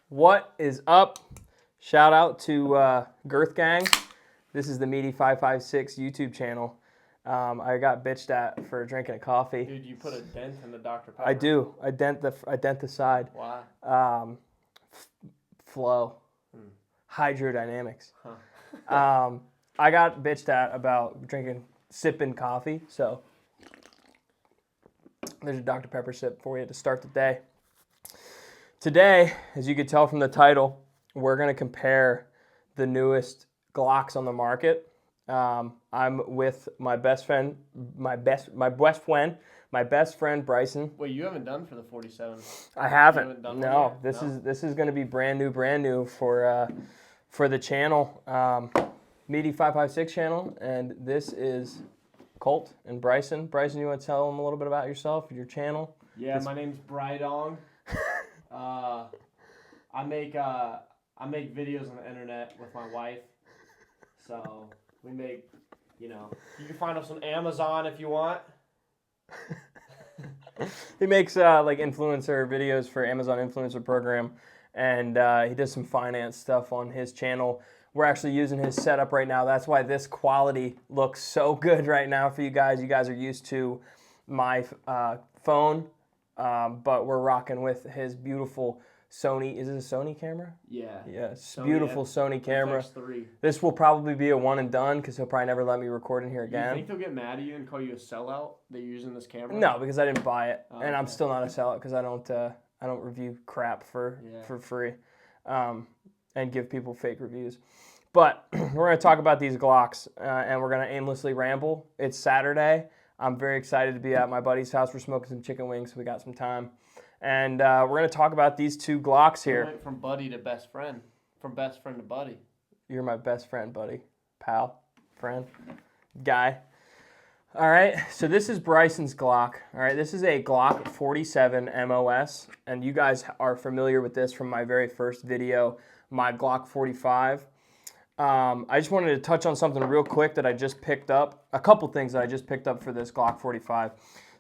What is up? Shout out to Girth Gang. This is the Meaty 556 YouTube channel. I got bitched at for drinking a coffee. Dude, you put a dent in the Dr. Pepper. I do. I dent the side. Why? Flow. Hydrodynamics. Huh. I got bitched at about sipping coffee. So there's a Dr. Pepper sip for you to start the day. Today, as you can tell from the title, we're going to compare the newest Glocks on the market. I'm with my best friend, Bryson. Wait, you haven't done for the 47? I haven't. You haven't done No, one yet? this is going to be brand new for the channel, Meaty 556 channel, and this is Colt and Bryson. Bryson, you want to tell them a little bit about yourself, your channel? Yeah, my name's Brydong. I make videos on the internet with my wife. So we make, you can find us on Amazon if you want. He makes like influencer videos for Amazon Influencer Program, and he does some finance stuff on his channel. We're actually using his setup right now. That's why this quality looks so good right now for you guys. You guys are used to my phone, but we're rocking with his beautiful Sony. Is it a Sony camera? Yeah. Yes, beautiful Sony camera. X3. This will probably be a one and done because he'll probably never let me record in here again. You think they'll get mad at you and call you a sellout that you're using this camera? No, because I didn't buy it, Oh, and I'm okay. still not a sellout because I don't review crap for free, and give people fake reviews. But we're going to talk about these Glocks, and we're going to aimlessly ramble. It's Saturday. I'm very excited to be at my buddy's house. We're smoking some chicken wings, so we got some time. And we're going to talk about these two Glocks here. You went from buddy to best friend. From best friend to buddy. You're my best friend, buddy. Pal. Friend. Guy. All right, so this is Bryson's Glock. All right, this is a Glock 47 Mos, and you guys are familiar with this from my very first video, my Glock 45. I just wanted to touch on something real quick that I just picked up. A couple things that I just picked up for this Glock 45.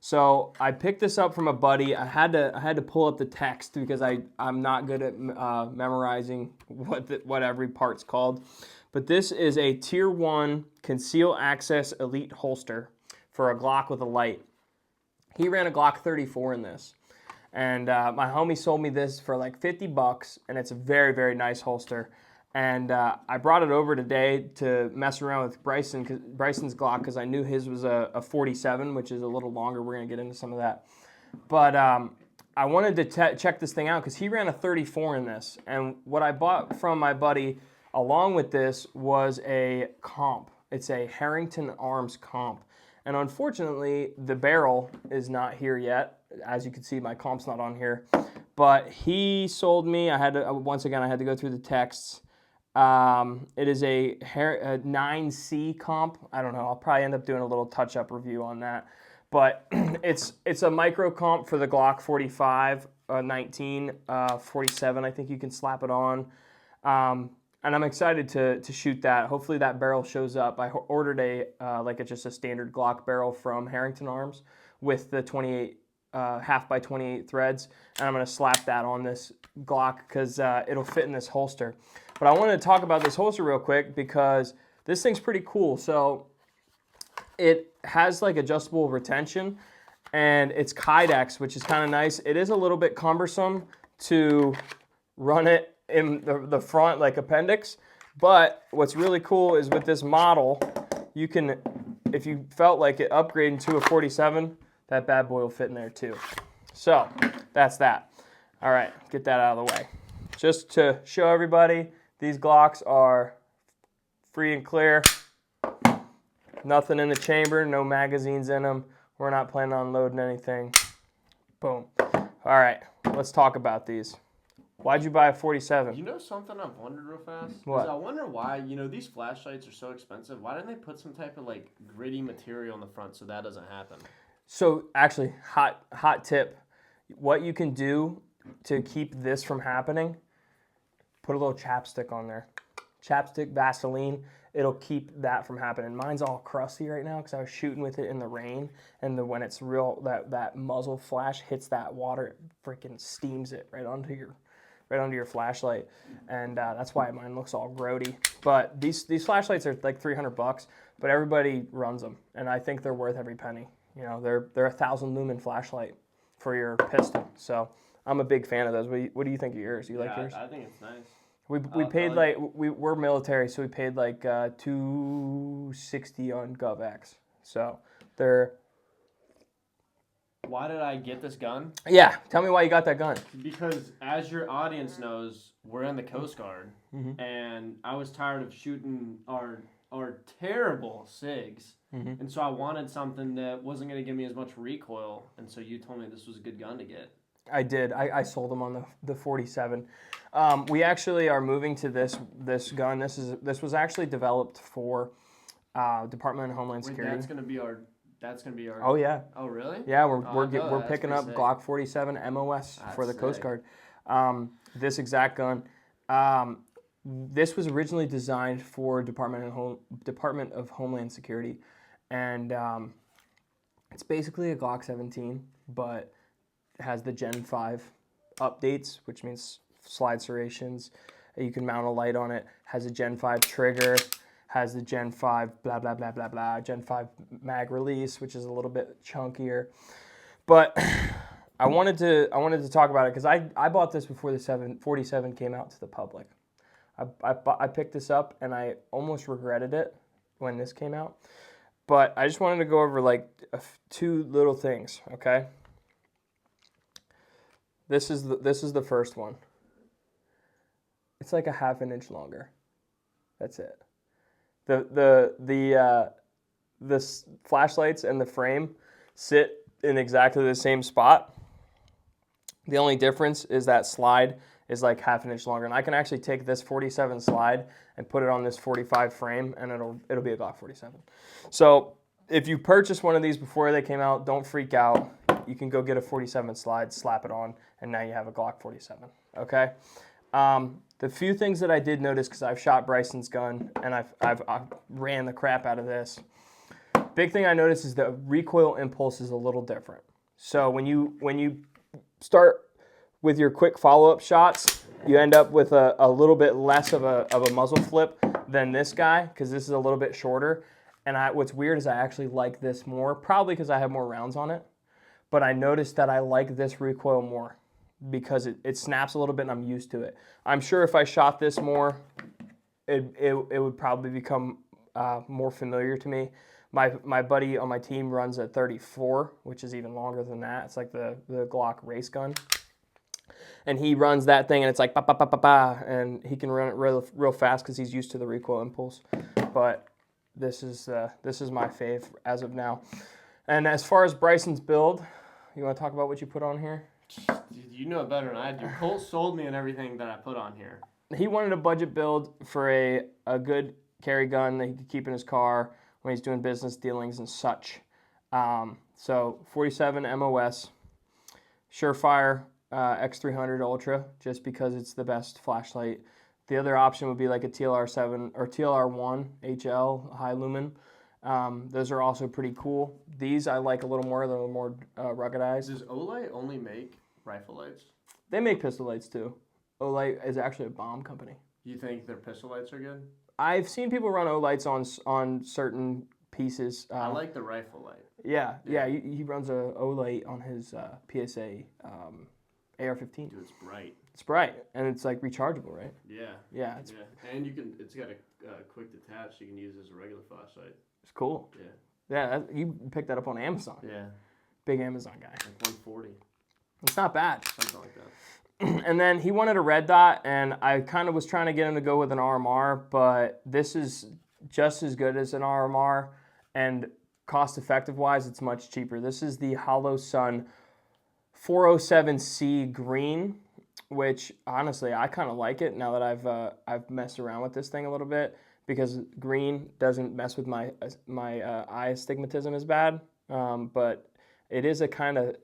So I picked this up from a buddy. I had to pull up the text because I'm not good at memorizing what every part's called. But this is a Tier 1 Conceal Access Elite holster for a Glock with a light. He ran a Glock 34 in this. And my homie sold me this for like $50, and it's a very, very nice holster. And I brought it over today to mess around with Bryson's Glock because I knew his was a 47, which is a little longer. We're going to get into some of that. But I wanted to check this thing out because he ran a 34 in this. And what I bought from my buddy along with this was a comp. It's a Harrington Arms comp. And unfortunately, the barrel is not here yet. As you can see, my comp's not on here. But he sold me, once again, I had to go through the texts. It is a 9C comp. I don't know. I'll probably end up doing a little touch-up review on that. But it's a micro comp for the Glock 45, 19, 47. I think you can slap it on. And I'm excited to shoot that. Hopefully that barrel shows up. I ordered just a standard Glock barrel from Harrington Arms with the 28 half by 28 threads, and I'm going to slap that on this Glock because it'll fit in this holster. But I wanted to talk about this holster real quick because this thing's pretty cool. So it has like adjustable retention, and it's Kydex, which is kind of nice. It is a little bit cumbersome to run it in the front like appendix, but what's really cool is with this model, you can, if you felt like it upgrading to a 47, that bad boy will fit in there too. So that's that. All right, get that out of the way. Just to show everybody, these Glocks are free and clear. Nothing in the chamber, no magazines in them. We're not planning on loading anything. Boom. All right, let's talk about these. Why'd you buy a 47? You know something I've wondered real fast? What? I wonder why, these flashlights are so expensive. Why didn't they put some type of like gritty material on the front so that doesn't happen? So actually, hot tip. What you can do to keep this from happening, put a little chapstick on there. Chapstick, Vaseline, it'll keep that from happening. Mine's all crusty right now because I was shooting with it in the rain, and when it's real, that muzzle flash hits that water, it freaking steams it right onto your right under your flashlight, and that's why mine looks all grody. But these flashlights are like $300, but everybody runs them, and I think they're worth every penny. You know, they're 1,000 lumen flashlight for your pistol. So I'm a big fan of those. What do you think of yours? You like yours? I think it's nice. We paid we're military, so we paid like $260 on GovX. So they're. Why did I get this gun? Yeah, tell me why you got that gun. Because as your audience knows, we're in the Coast Guard, and I was tired of shooting our terrible SIGs, and so I wanted something that wasn't going to give me as much recoil, and so you told me this was a good gun to get. I did. I sold them on the 47. We actually are moving to this gun. This was actually developed for Department of Homeland Security. That's gonna be our. Oh yeah. Oh really? Yeah, we're picking up sick. Glock 47 Mos for the Coast Guard. This exact gun. This was originally designed for Department of Homeland Security, and it's basically a Glock 17, but has the Gen 5 updates, which means slide serrations. You can mount a light on it. Has a Gen 5 trigger. Has the Gen 5 blah blah blah blah blah. Gen 5 mag release, which is a little bit chunkier. But I wanted to talk about it because I bought this before the 47 came out to the public. I picked this up and I almost regretted it when this came out. But I just wanted to go over like two little things, okay? This is the first one. It's like a half an inch longer. That's it. The flashlights and the frame sit in exactly the same spot. The only difference is that slide is like half an inch longer, and I can actually take this 47 slide and put it on this 45 frame, and it'll be a Glock 47. So if you purchase one of these before they came out, don't freak out. You can go get a 47 slide, slap it on, and now you have a Glock 47. Okay. The few things that I did notice, because I've shot Bryson's gun and I've ran the crap out of this. Big thing I noticed is the recoil impulse is a little different. So when you start with your quick follow-up shots, you end up with a little bit less of a muzzle flip than this guy, because this is a little bit shorter. And what's weird is I actually like this more, probably because I have more rounds on it. But I noticed that I like this recoil more, because it snaps a little bit and I'm used to it. I'm sure if I shot this more, it would probably become more familiar to me. My buddy on my team runs a 34, which is even longer than that. It's like the Glock race gun. And he runs that thing and it's like ba ba ba ba ba, and he can run it real fast because he's used to the recoil impulse. But this is my fave as of now. And as far as Bryson's build, you want to talk about what you put on here? You know it better than I do. Colt sold me on everything that I put on here. He wanted a budget build for a good carry gun that he could keep in his car when he's doing business dealings and such. So 47 Mos, Surefire X300 Ultra, just because it's the best flashlight. The other option would be like a TLR7 or TLR1 HL high lumen. Those are also pretty cool. These I like a little more. They're a little more ruggedized. Does Olight only make rifle lights? They make pistol lights too. Olight is actually a bomb company. You think their pistol lights are good? I've seen people run Olights on certain pieces. I like the rifle light. Yeah. He runs a Olight on his PSA AR-15. Dude, it's bright. It's bright, and it's like rechargeable, right? Yeah. Yeah. And it's got a quick detach you can use as a regular flashlight. It's cool. Yeah. Yeah, you picked that up on Amazon. Yeah. Big Amazon guy. Like 140. It's not bad. Something like that. And then he wanted a red dot, and I kind of was trying to get him to go with an RMR, but this is just as good as an RMR, and cost-effective-wise, it's much cheaper. This is the Holosun 407C green, which honestly I kind of like it now that I've messed around with this thing a little bit, because green doesn't mess with my eye astigmatism as bad, but it is a kind of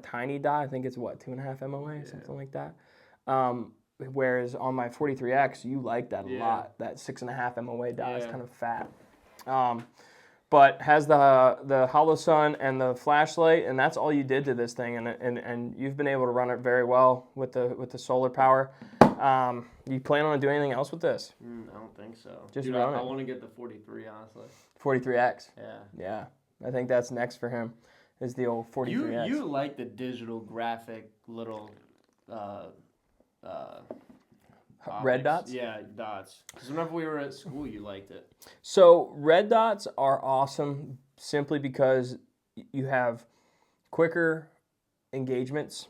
tiny dot. I think it's what, 2.5 MOA, something like that. Whereas on my 43X, you like that a lot. That 6.5 MOA dot is kind of fat. but has the Holosun and the flashlight, and that's all you did to this thing, and you've been able to run it very well with the solar power. You plan on doing anything else with this? I don't think so. Just Dude, run I it. want to get the 43, honestly. 43X. Yeah. Yeah, I think that's next for him. Is the old 43X. You like the digital graphic little red dots? Yeah, dots. Because whenever we were at school, you liked it. So red dots are awesome simply because you have quicker engagements,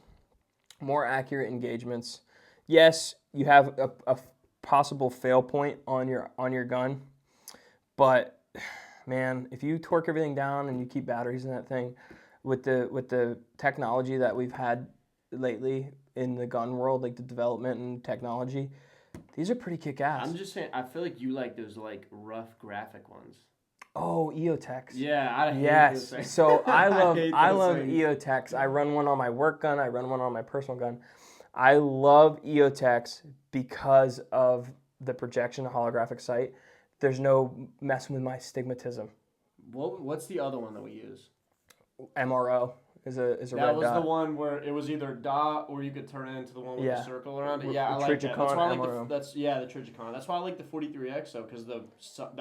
more accurate engagements. Yes, you have a possible fail point on your gun, but man, if you torque everything down and you keep batteries in that thing, with the technology that we've had lately in the gun world, like the development and technology, these are pretty kick-ass. I'm just saying, I feel like you like those like rough graphic ones. Oh, EOTechs. Yeah, I hate those things. So I love those EOTechs. I run one on my work gun. I run one on my personal gun. I love EOTechs because of the projection, the holographic sight. There's no messing with my stigmatism. What's the other one that we use? MRO is a red dot. That was the one where it was either dot or you could turn it into the one with the circle around it. Yeah, I like that. That's why I like the Trigicon. That's why I like the 43X though, because the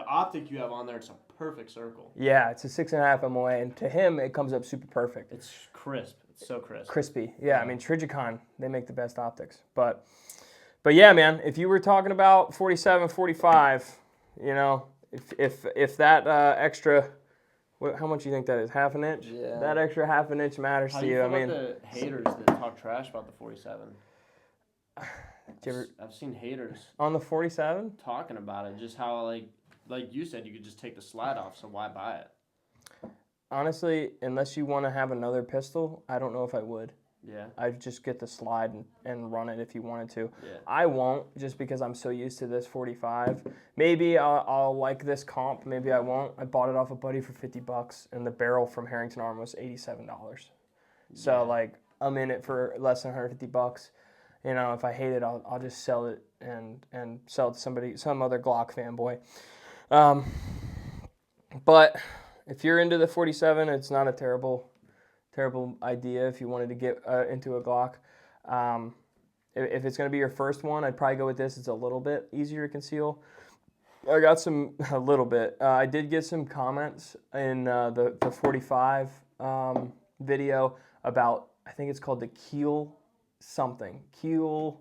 optic you have on there, it's a perfect circle. Yeah, it's a 6.5 MOA, and to him it comes up super perfect. It's crisp. It's so crisp. Crispy. Yeah, I mean Trigicon, they make the best optics. But yeah, man, if you were talking about 47, 45, you know, if that extra. How much do you think that is? Half an inch? Yeah. That extra half an inch matters to you. I mean, the haters that talk trash about the 47. I've seen haters on the 47 talking about it. Just how like you said, you could just take the slide off. So why buy it? Honestly, unless you want to have another pistol, I don't know if I would. Yeah. I'd just get the slide and run it if you wanted to. Yeah. I won't, just because I'm so used to this 45. Maybe I'll like this comp. Maybe I won't. I bought it off a buddy for $50, and the barrel from Harrington Arm was $87. So like I'm in it for less than $150. You know, if I hate it, I'll just sell it and sell it to some other Glock fanboy. But if you're into the 47, it's not a terrible idea if you wanted to get into a Glock. If it's going to be your first one, I'd probably go with this. It's a little bit easier to conceal. I got a little bit. I did get some comments in the 45 video about, I think it's called the Keel something. Keel,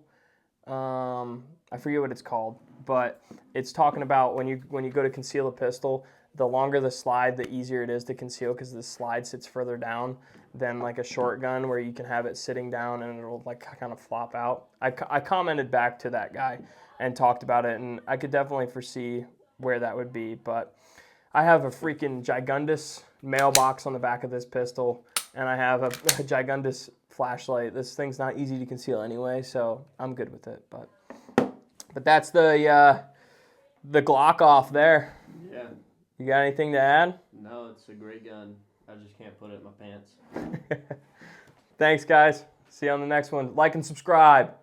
I forget what it's called, but it's talking about when you go to conceal a pistol, the longer the slide, the easier it is to conceal because the slide sits further down than like a short gun where you can have it sitting down and it'll like kind of flop out. I commented back to that guy and talked about it, and I could definitely foresee where that would be. But I have a freaking gigundous mailbox on the back of this pistol, and I have a gigundous flashlight. This thing's not easy to conceal anyway, so I'm good with it. But that's the Glock Off there. Yeah. You got anything to add? No, it's a great gun. I just can't put it in my pants. Thanks, guys. See you on the next one. Like and subscribe.